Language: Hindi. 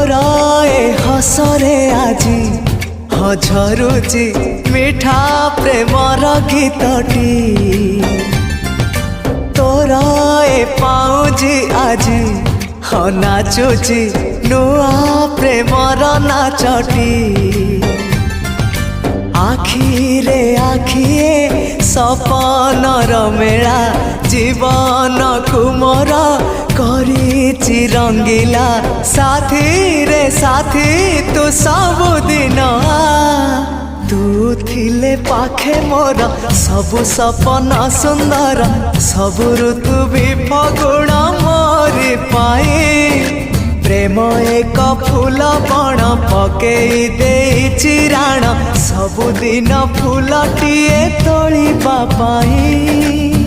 तोरा ए हसरे आजी झरुची मिठा प्रेमर गीतटी तोरा ए पाउजी आजी नाचुची नुआ प्रेमर नाचटी आखिरे आखिए सपनर मेला जीवन कुमर करिछि रंगीला साथी रे साथी तू सबुदिन तू थिले पाखे मोर सबु सपन सुंदर सबु ऋतु भी फगुण मोरी पाई प्रेम एक फूल बण पकई देइछि राण सबुदिन फूलटिए तोलिबा पाई।